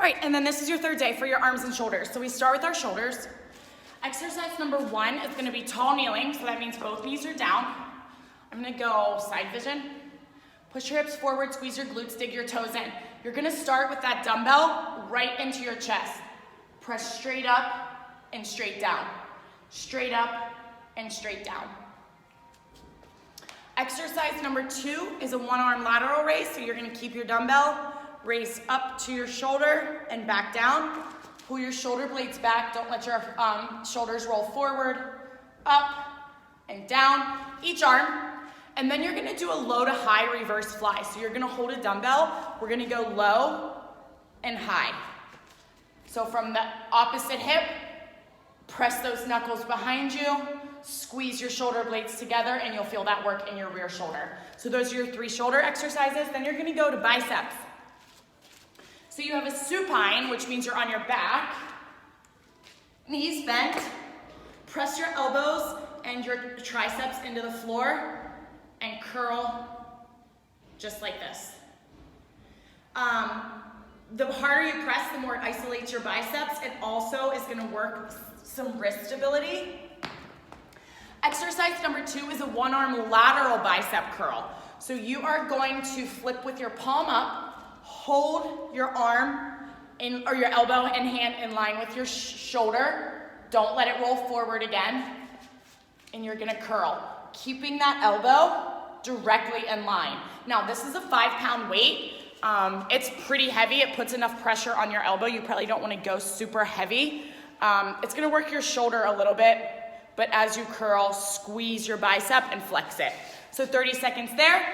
right, and then this is your third day for your arms and shoulders. So we start with our shoulders. Exercise number 1 is gonna be tall kneeling, so that means both knees are down. I'm gonna go side vision. Push your hips forward, squeeze your glutes, dig your toes in. You're gonna start with that dumbbell right into your chest. Press straight up and straight down. Straight up and straight down. Exercise number 2 is a 1-arm lateral raise, so you're gonna keep your dumbbell, raise up to your shoulder and back down. Pull your shoulder blades back, don't let your shoulders roll forward, up and down, each arm. And then you're gonna do a low to high reverse fly. So you're gonna hold a dumbbell, we're gonna go low and high. So from the opposite hip, press those knuckles behind you, squeeze your shoulder blades together, and you'll feel that work in your rear shoulder. So those are your 3 shoulder exercises. Then you're gonna go to biceps. So you have a supine, which means you're on your back, knees bent, press your elbows and your triceps into the floor, and curl just like this. The harder you press, the more it isolates your biceps. It also is gonna work some wrist stability. Exercise number 2 is a 1-arm lateral bicep curl. So you are going to flip with your palm up, hold your arm or your elbow and hand in line with your shoulder. Don't let it roll forward again. And you're gonna curl, keeping that elbow directly in line. Now this is a 5-pound weight. It's pretty heavy. It puts enough pressure on your elbow. You probably don't wanna go super heavy. It's gonna work your shoulder a little bit, but as you curl, squeeze your bicep and flex it. So 30 seconds there.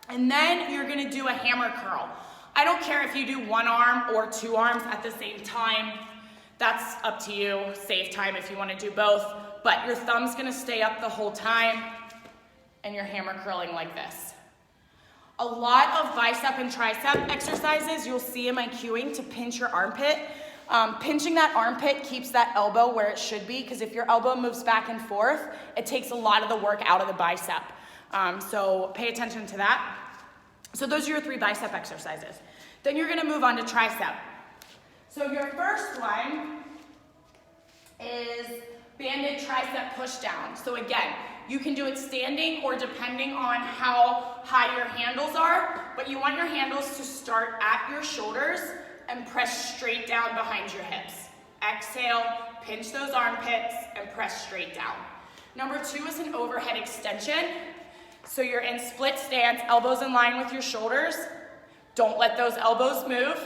And then you're gonna do a hammer curl. I don't care if you do 1 arm or 2 arms at the same time. That's up to you. Save time if you wanna do both. But your thumb's gonna stay up the whole time and you're hammer curling like this. A lot of bicep and tricep exercises you'll see in my cueing to pinch your armpit. Pinching that armpit keeps that elbow where it should be, because if your elbow moves back and forth, it takes a lot of the work out of the bicep. So pay attention to that. So those are your 3 bicep exercises. Then you're gonna move on to tricep. So your first one is banded tricep push down. So again, you can do it standing or depending on how high your handles are, but you want your handles to start at your shoulders and press straight down behind your hips. Exhale, pinch those armpits and press straight down. Number 2 is an overhead extension. So you're in split stance, elbows in line with your shoulders. Don't let those elbows move.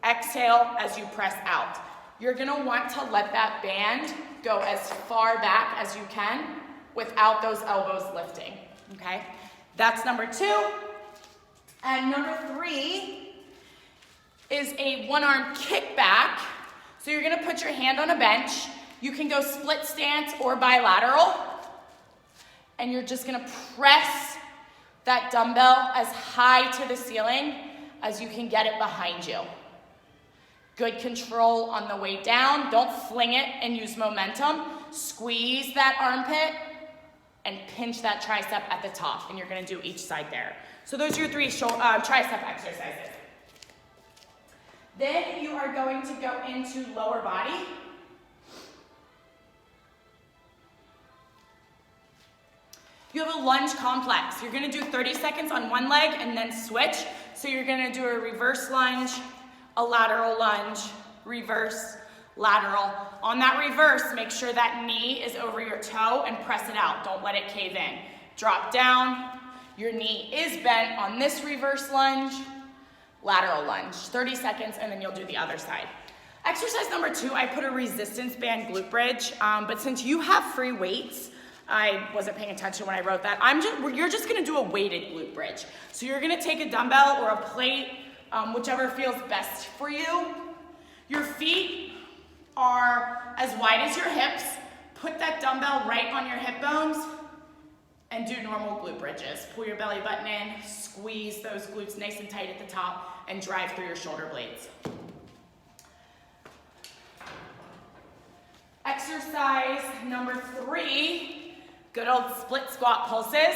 Exhale as you press out. You're gonna want to let that band go as far back as you can without those elbows lifting, okay? That's number 2. And number 3 is a 1-arm kickback. So you're gonna put your hand on a bench. You can go split stance or bilateral. And you're just gonna press that dumbbell as high to the ceiling as you can get it behind you. Good control on the way down. Don't fling it and use momentum. Squeeze that armpit and pinch that tricep at the top. And you're gonna do each side there. So those are your 3 tricep exercises. Then you are going to go into lower body. You have a lunge complex. You're gonna do 30 seconds on one leg and then switch. So you're gonna do a reverse lunge, a lateral lunge, reverse, lateral. On that reverse, make sure that knee is over your toe and press it out. Don't let it cave in. Drop down. Your knee is bent on this reverse lunge, lateral lunge. 30 seconds and then you'll do the other side. Exercise number 2, I put a resistance band glute bridge, but since you have free weights, I wasn't paying attention when I wrote that. You're just gonna do a weighted glute bridge. So you're gonna take a dumbbell or a plate, whichever feels best for you. Your feet are as wide as your hips. Put that dumbbell right on your hip bones and do normal glute bridges. Pull your belly button in, squeeze those glutes nice and tight at the top, and drive through your shoulder blades. Exercise number 3. Good old split squat pulses.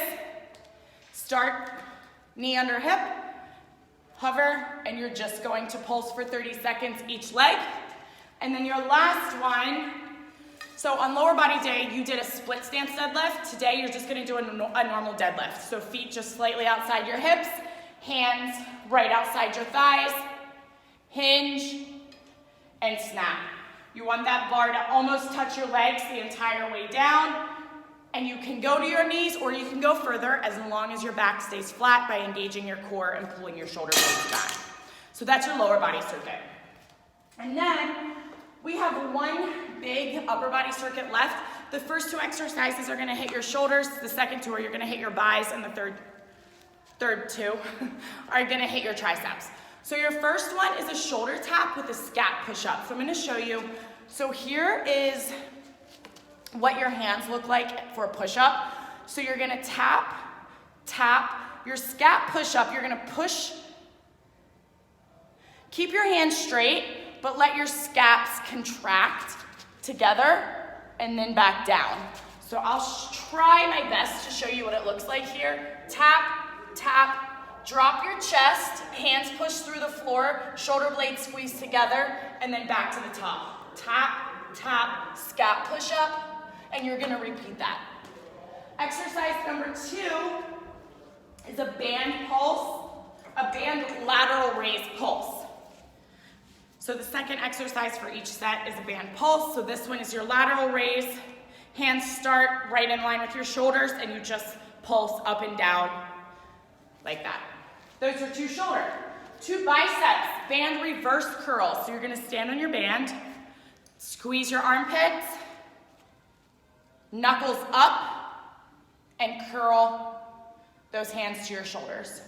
Start knee under hip, hover, and you're just going to pulse for 30 seconds each leg. And then your last one, so on lower body day, you did a split stance deadlift. Today, you're just gonna do a normal deadlift. So feet just slightly outside your hips, hands right outside your thighs, hinge, and snap. You want that bar to almost touch your legs the entire way down, and you can go to your knees or you can go further as long as your back stays flat by engaging your core and pulling your shoulder blades back. So that's your lower body circuit. And then we have one big upper body circuit left. The first two exercises are gonna hit your shoulders. The second two are you're gonna hit your buys, and the third two are gonna hit your triceps. So your first one is a shoulder tap with a scat push-up. So I'm gonna show you. So here is what your hands look like for a push-up. So you're gonna tap, tap. Your scat push-up, you're gonna push. Keep your hands straight, but let your scaps contract together and then back down. So I'll try my best to show you what it looks like here. Tap, tap, drop your chest, hands push through the floor, shoulder blades squeeze together, and then back to the top. Tap, tap, scat push up, and you're gonna repeat that. Exercise number 2 is a band pulse, a band lateral raise pulse. So the second exercise for each set is a band pulse. So this one is your lateral raise. Hands start right in line with your shoulders, and you just pulse up and down like that. Those are 2 shoulder. 2 biceps, band reverse curls. So you're gonna stand on your band, squeeze your armpits, knuckles up, and curl those hands to your shoulders.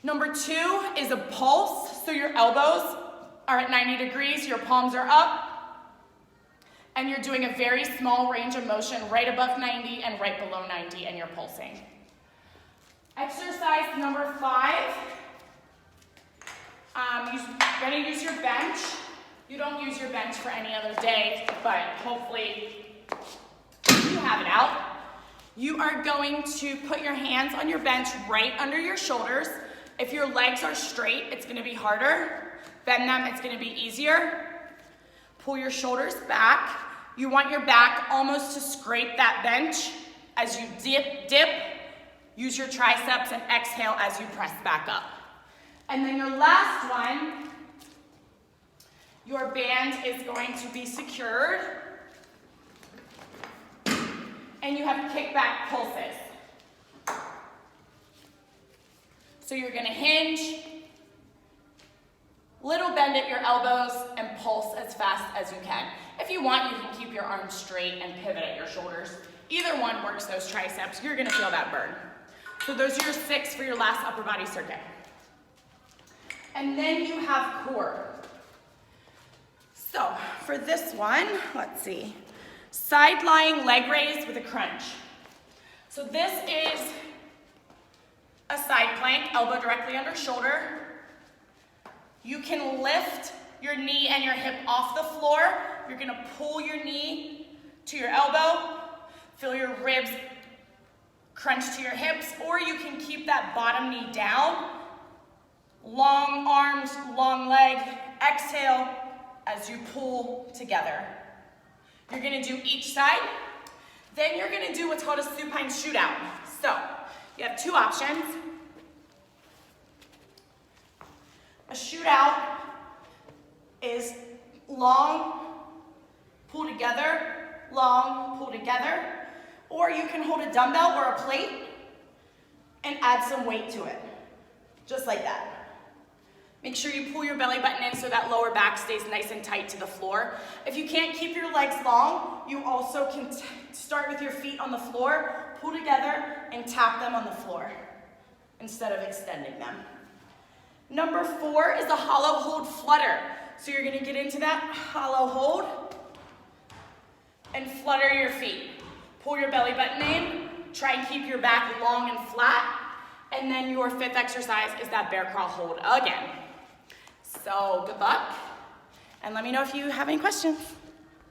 Number 2 is a pulse. So your elbows are at 90 degrees, your palms are up, and you're doing a very small range of motion right above 90 and right below 90, and you're pulsing. Exercise number 5, you're gonna use your bench. You don't use your bench for any other day, but hopefully you have it out. You are going to put your hands on your bench right under your shoulders. If your legs are straight, it's gonna be harder. Bend them, it's gonna be easier. Pull your shoulders back. You want your back almost to scrape that bench. As you dip, use your triceps and exhale as you press back up. And then your last one, your band is going to be secured. And you have kickback pulses. So you're gonna hinge, little bend at your elbows, and pulse as fast as you can. If you want, you can keep your arms straight and pivot at your shoulders. Either one works those triceps. You're gonna feel that burn. So those are your 6 for your last upper body circuit. And then you have core. So for this one, let's see. Side lying leg raise with a crunch. So this is a side plank, elbow directly under shoulder. You can lift your knee and your hip off the floor. You're gonna pull your knee to your elbow, feel your ribs crunch to your hips, or you can keep that bottom knee down. Long arms, long leg, exhale as you pull together. You're gonna do each side. Then you're gonna do what's called a supine shootout. So you have 2 options. A shootout is long, pull together, long, pull together, or you can hold a dumbbell or a plate and add some weight to it, just like that. Make sure you pull your belly button in so that lower back stays nice and tight to the floor. If you can't keep your legs long, you also can start with your feet on the floor, pull together, and tap them on the floor instead of extending them. Number 4 is the hollow hold flutter. So you're gonna get into that hollow hold and flutter your feet. Pull your belly button in, try and keep your back long and flat, and then your 5th exercise is that bear crawl hold again. So good luck, and let me know if you have any questions.